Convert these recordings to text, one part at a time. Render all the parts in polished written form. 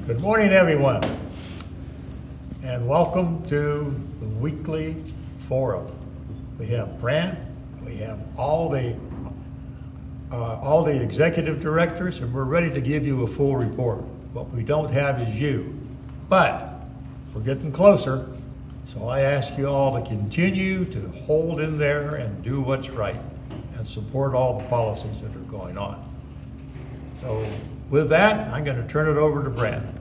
Good morning, everyone, and welcome to the weekly forum. We have Brant, we have all the executive directors, and we're ready to give you a full report. What we don't have is you, but we're getting closer. So I ask you all to continue to hold in there and do what's right and support all the policies that are going on. So with that, I'm going to turn it over to Brant.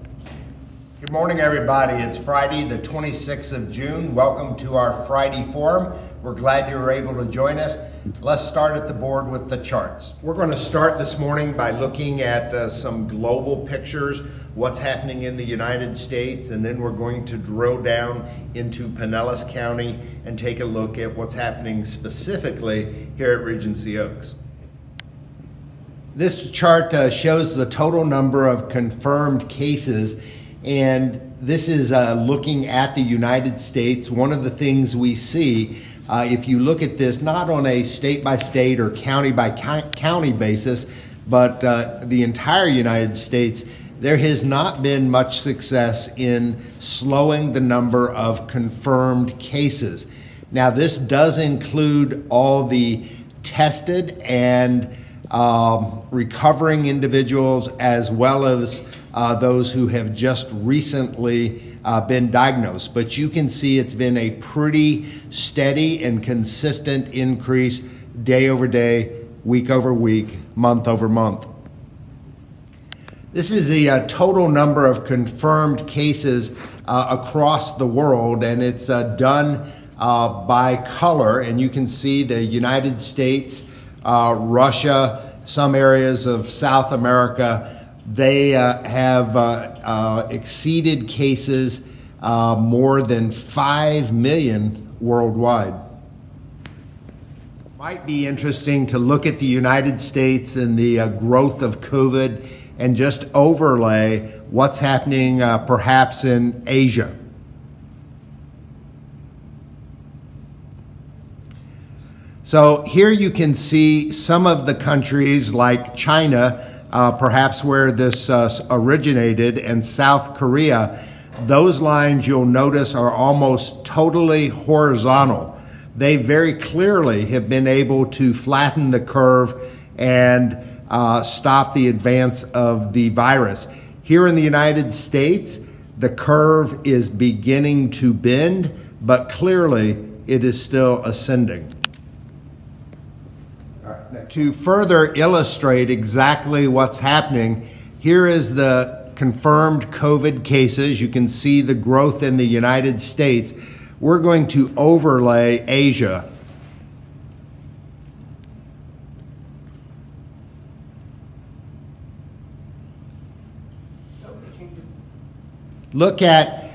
Good morning, everybody. It's Friday, the 26th of June. Welcome to our Friday Forum. We're glad you were able to join us. Let's start at the board with the charts. We're going to start this morning by looking at some global pictures, what's happening in the United States, and then we're going to drill down into Pinellas County and take a look at what's happening specifically here at Regency Oaks. This chart shows the total number of confirmed cases, and this is looking at the United States. One of the things we see, if you look at this not on a state-by-state or county-by-county basis, but the entire United States, there has not been much success in slowing the number of confirmed cases. Now, this does include all the tested and recovering individuals, as well as those who have just recently been diagnosed. But you can see it's been a pretty steady and consistent increase day over day, week over week, month over month. This is the total number of confirmed cases across the world, and it's done by color. And you can see the United States, Russia, some areas of South America, they have exceeded cases more than 5 million worldwide. Might be interesting to look at the United States and the growth of COVID and just overlay what's happening perhaps in Asia. So here you can see some of the countries like China, perhaps where this originated, and South Korea. Those lines you'll notice are almost totally horizontal. They very clearly have been able to flatten the curve and stop the advance of the virus. Here in the United States, the curve is beginning to bend, but clearly it is still ascending. To further illustrate exactly what's happening, here is the confirmed COVID cases. You can see the growth in the United States. We're going to overlay Asia. Look at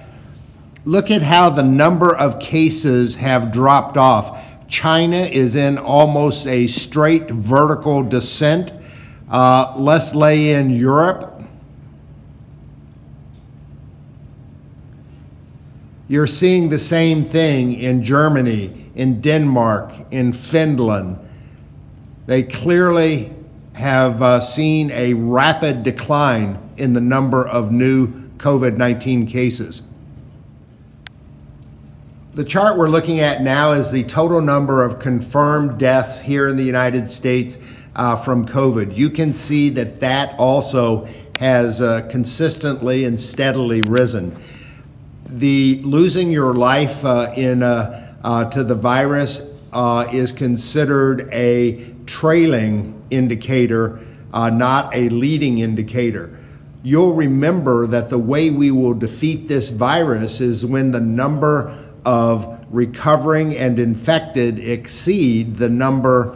how the number of cases have dropped off. China is in almost a straight vertical descent. Let's lay in Europe. You're seeing the same thing in Germany, in Denmark, in Finland. They clearly have seen a rapid decline in the number of new COVID-19 cases. The chart we're looking at now is the total number of confirmed deaths here in the United States from COVID. You can see that that also has consistently and steadily risen. The losing your life to the virus is considered a trailing indicator, not a leading indicator. You'll remember that the way we will defeat this virus is when the number of recovering and infected exceed the number.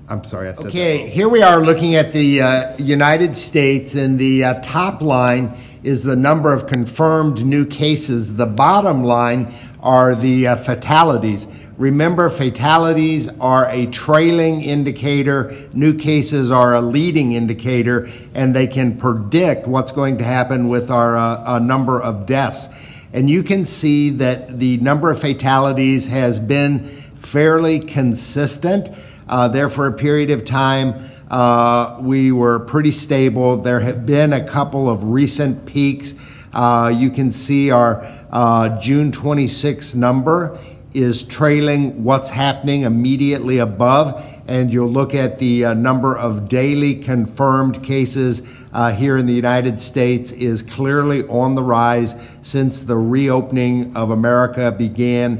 I'm sorry, I said that. Here we are looking at the United States, and the top line is the number of confirmed new cases. The bottom line are the fatalities. Remember, fatalities are a trailing indicator, new cases are a leading indicator, and they can predict what's going to happen with our number of deaths. And you can see that the number of fatalities has been fairly consistent there for a period of time. we were pretty stable. There have been a couple of recent peaks. You can see our June 26th number is trailing what's happening immediately above, and you'll look at the number of daily confirmed cases here in the United States is clearly on the rise since the reopening of America began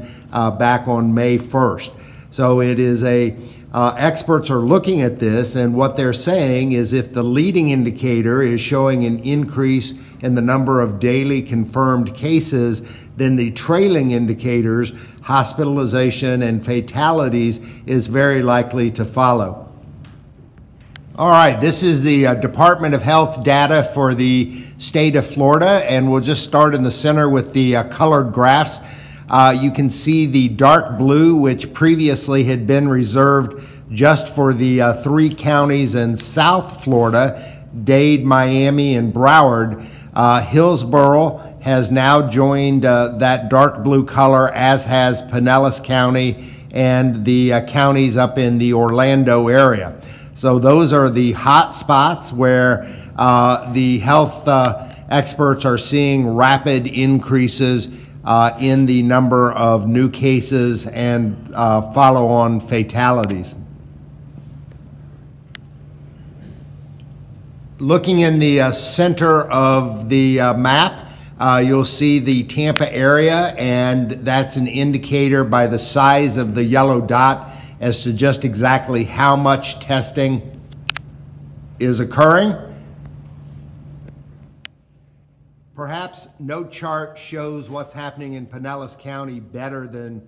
back on May 1st. So it is experts are looking at this, and what they're saying is if the leading indicator is showing an increase in the number of daily confirmed cases, then the trailing indicators, hospitalization and fatalities, is very likely to follow. All right, this is the Department of Health data for the state of Florida, and we'll just start in the center with the colored graphs. You can see the dark blue, which previously had been reserved just for the 3 counties in South Florida, Dade, Miami, and Broward. Hillsborough has now joined that dark blue color, as has Pinellas County and the counties up in the Orlando area. So those are the hot spots where the health experts are seeing rapid increases in the number of new cases and follow-on fatalities. Looking in the center of the map, you'll see the Tampa area, and that's an indicator by the size of the yellow dot as to just exactly how much testing is occurring. Perhaps no chart shows what's happening in Pinellas County better than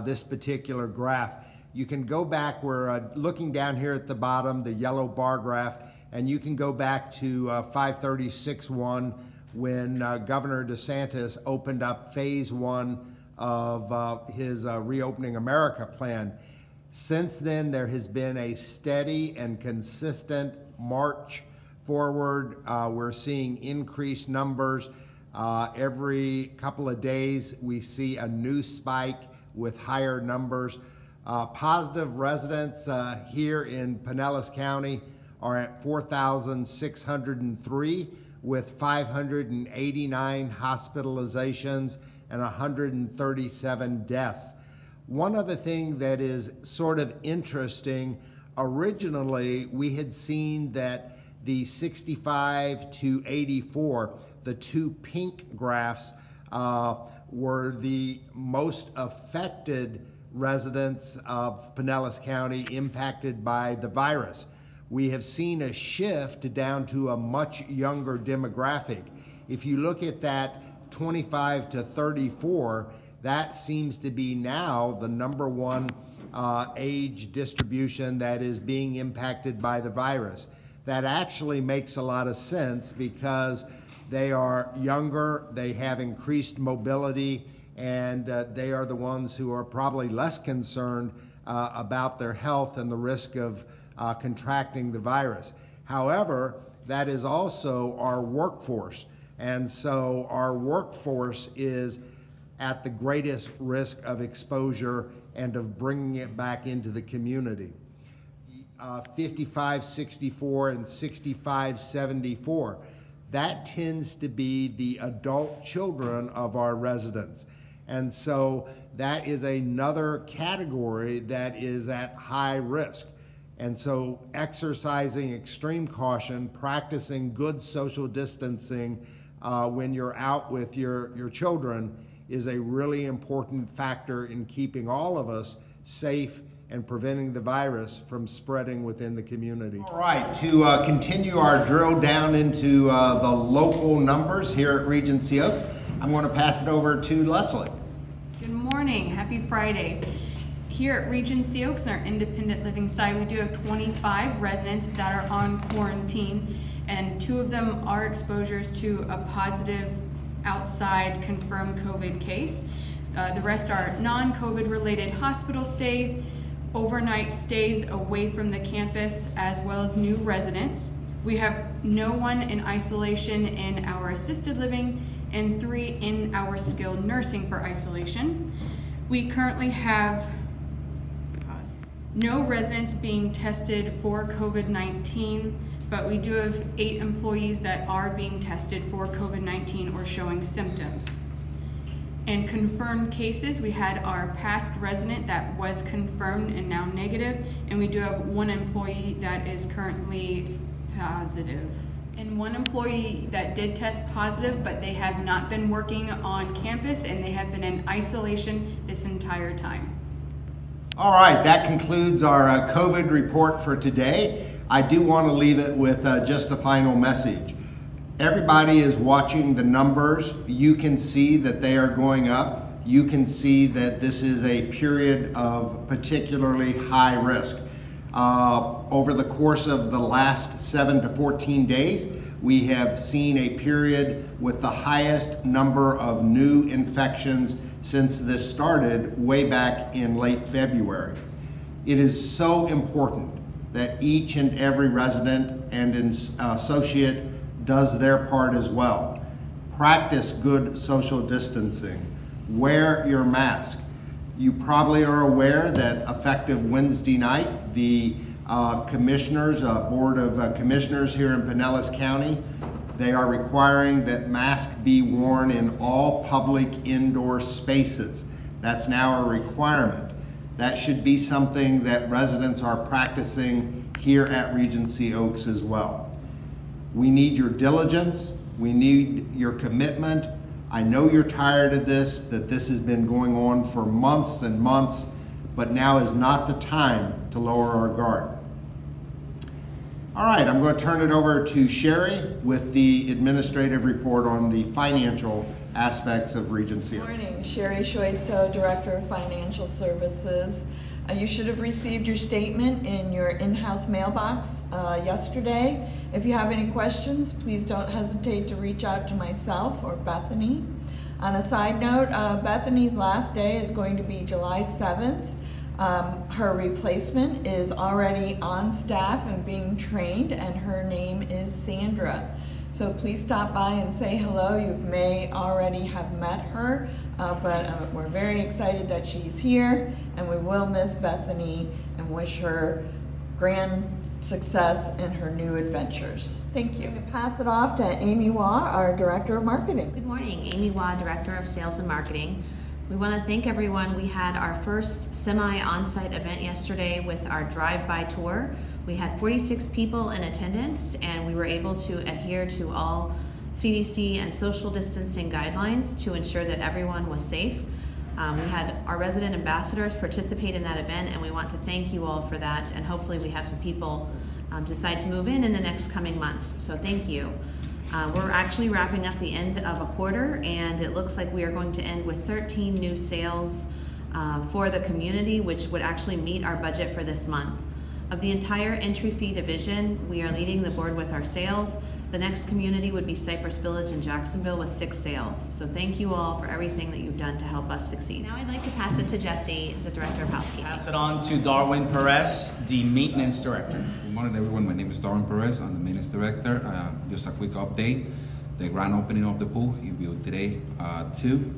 this particular graph. You can go back, we're looking down here at the bottom, the yellow bar graph, and you can go back to 536-1 when Governor DeSantis opened up phase 1 of his Reopening America plan. Since then, there has been a steady and consistent march forward. We're seeing increased numbers. Every couple of days, we see a new spike with higher numbers. Positive residents here in Pinellas County are at 4,603 with 589 hospitalizations and 137 deaths. One other thing that is sort of interesting, originally we had seen that the 65 to 84, the 2 pink graphs, were the most affected residents of Pinellas County impacted by the virus. We have seen a shift down to a much younger demographic. If you look at that 25 to 34, that seems to be now the #1 age distribution that is being impacted by the virus. That actually makes a lot of sense because they are younger, they have increased mobility, and they are the ones who are probably less concerned about their health and the risk of contracting the virus. However, that is also our workforce. And so our workforce is at the greatest risk of exposure and of bringing it back into the community. 55-64 and 65-74, that tends to be the adult children of our residents. And so that is another category that is at high risk. And so exercising extreme caution, practicing good social distancing when you're out with your children is a really important factor in keeping all of us safe and preventing the virus from spreading within the community. All right, to continue our drill down into the local numbers here at Regency Oaks, I'm going to pass it over to Leslie. Good morning, happy Friday. Here at Regency Oaks, our independent living side, we do have 25 residents that are on quarantine, and 2 of them are exposures to a positive outside confirmed COVID case. The rest are non-COVID related hospital stays, overnight stays away from the campus, as well as new residents. We have no one in isolation in our assisted living and 3 in our skilled nursing for isolation. We currently have No residents being tested for COVID-19, but we do have 8 employees that are being tested for COVID-19 or showing symptoms. And confirmed cases, we had our past resident that was confirmed and now negative, and we do have 1 employee that is currently positive. And 1 employee that did test positive, but they have not been working on campus and they have been in isolation this entire time. All right, that concludes our COVID report for today. I do want to leave it with just a final message. Everybody is watching the numbers. You can see that they are going up. You can see that this is a period of particularly high risk. Over the course of the last 7 to 14 days, we have seen a period with the highest number of new infections since this started way back in late February. It is so important that each and every resident and associate does their part as well. Practice good social distancing. Wear your mask. You probably are aware that effective Wednesday night, the commissioners, Board of Commissioners here in Pinellas County, they are requiring that masks be worn in all public indoor spaces. That's now a requirement. That should be something that residents are practicing here at Regency Oaks as well. We need your diligence. We need your commitment. I know you're tired of this, that this has been going on for months and months, but now is not the time to lower our guard. All right, I'm going to turn it over to Sherry with the administrative report on the financial aspects of Regency Oaks. Good morning, Sherry Schweitzo, Director of Financial Services. You should have received your statement in your in-house mailbox yesterday. If you have any questions, please don't hesitate to reach out to myself or Bethany. On a side note, Bethany's last day is going to be July 7th. Her replacement is already on staff and being trained, and her name is Sandra. So please stop by and say hello. You may already have met her, but we're very excited that she's here, and we will miss Bethany and wish her grand success in her new adventures. Thank you. I'm going to pass it off to Amy Waugh, our Director of Marketing. Good morning, Amy Waugh, Director of Sales and Marketing. We want to thank everyone. We had our first semi-on-site event yesterday with our drive-by tour. We had 46 people in attendance, and we were able to adhere to all CDC and social distancing guidelines to ensure that everyone was safe. We had our resident ambassadors participate in that event, and we want to thank you all for that, and hopefully we have some people decide to move in the next coming months, so thank you. We're actually wrapping up the end of a quarter, and it looks like we are going to end with 13 new sales for the community, which would actually meet our budget for this month. Of the entire entry fee division, we are leading the board with our sales. The next community would be Cypress Village in Jacksonville with 6 sales. So thank you all for everything that you've done to help us succeed. Now I'd like to pass it to Jesse, the Director of Housekeeping. Pass it on to Darwin Perez, the Maintenance Director. Good morning, everyone. My name is Darwin Perez. I'm the Maintenance Director. Just a quick update. The grand opening of the pool will be today, 2.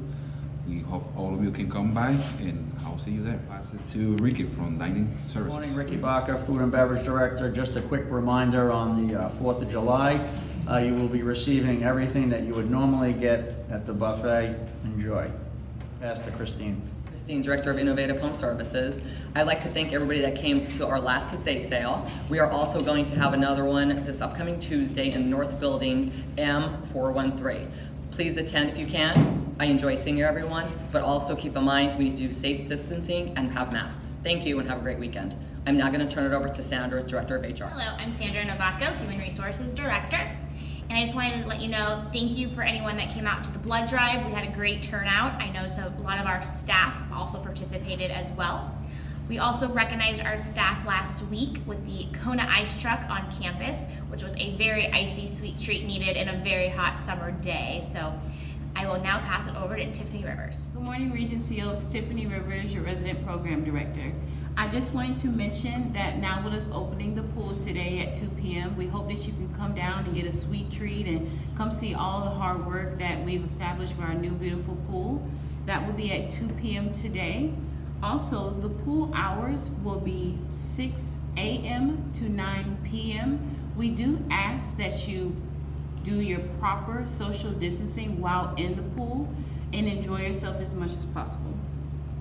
We hope all of you can come by, and I'll see you there. Pass it to Ricky from Dining Services. Good morning, Ricky Baca, Food and Beverage Director. Just a quick reminder, on the 4th of July, you will be receiving everything that you would normally get at the buffet. Enjoy. Pass to Christine. Christine, Director of Innovative Home Services. I'd like to thank everybody that came to our last estate sale. We are also going to have another one this upcoming Tuesday in the North Building, M413. Please attend if you can. I enjoy seeing everyone, but also keep in mind we need to do safe distancing and have masks. Thank you and have a great weekend. I'm now going to turn it over to Sandra, Director of HR. Hello, I'm Sandra Navaco, Human Resources Director. And I just wanted to let you know, thank you for anyone that came out to the blood drive. We had a great turnout. I know so a lot of our staff also participated as well. We also recognized our staff last week with the Kona Ice Truck on campus, which was a very icy sweet treat needed in a very hot summer day. So I will now pass it over to Tiffany Rivers. Good morning, Regency Oaks. Tiffany Rivers, your Resident Program Director. I just wanted to mention that now with us opening the pool today at 2 p.m., we hope that you can come down and get a sweet treat and come see all the hard work that we've established for our new beautiful pool. That will be at 2 p.m. today. Also, the pool hours will be 6 a.m. to 9 p.m. We do ask that you do your proper social distancing while in the pool and enjoy yourself as much as possible.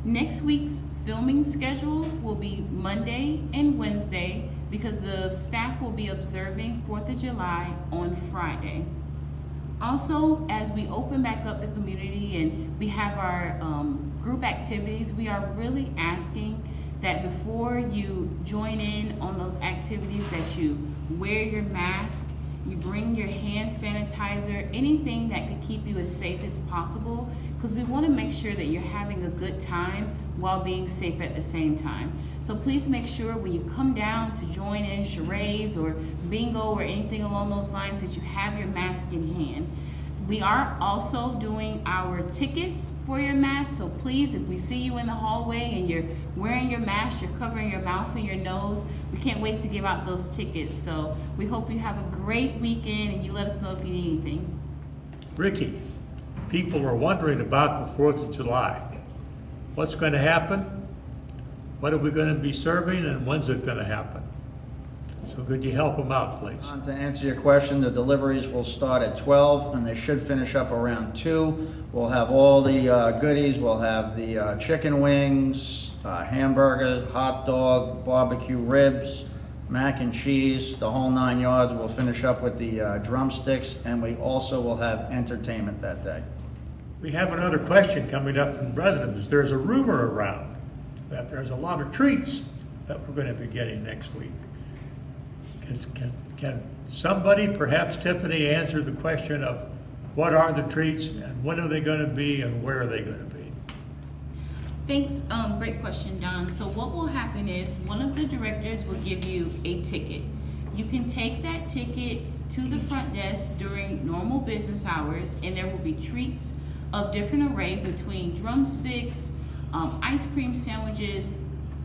Next week's filming schedule will be Monday and Wednesday because the staff will be observing 4th of July on Friday. Also, as we open back up the community and we have our group activities, we are really asking that before you join in on those activities that you wear your mask, you bring your hand sanitizer, anything that could keep you as safe as possible, because we want to make sure that you're having a good time while being safe at the same time. So please make sure when you come down to join in charades or bingo or anything along those lines that you have your mask in hand. We are also doing our tickets for your mask, so please, if we see you in the hallway and you're wearing your mask, you're covering your mouth and your nose, we can't wait to give out those tickets. So we hope you have a great weekend and you let us know if you need anything. Ricky, people are wondering about the 4th of July. What's going to happen? What are we going to be serving and when's it going to happen? So could you help them out, please? To answer your question, the deliveries will start at 12 and they should finish up around 2. We'll have all the goodies. We'll have the chicken wings, hamburgers, hot dog, barbecue ribs, mac and cheese, the whole 9 yards. We'll finish up with the drumsticks, and we also will have entertainment that day. We have another question coming up from residents. There's a rumor around that there's a lot of treats that we're going to be getting next week. Can somebody, perhaps Tiffany, answer the question of what are the treats and when are they going to be and where are they going to be? Thanks, great question, Don. So what will happen is one of the directors will give you a ticket. You can take that ticket to the front desk during normal business hours and there will be treats of different array between drumsticks, ice cream sandwiches,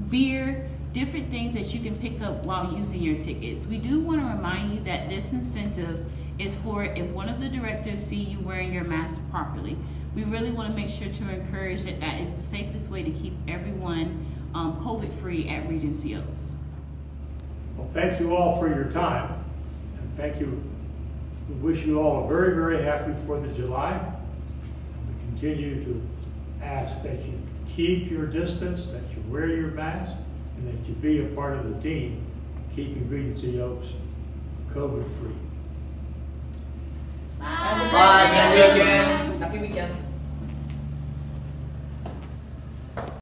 beer, different things that you can pick up while using your tickets. We do want to remind you that this incentive is for if one of the directors see you wearing your mask properly. We really want to make sure to encourage that that is the safest way to keep everyone COVID-free at Regency Oaks. Well, thank you all for your time, and thank you. We wish you all a very, very happy 4th of July. We continue to ask that you keep your distance, that you wear your mask, and that you be a part of the team keeping Regency Oaks COVID-free. Bye. Happy weekend. Happy weekend.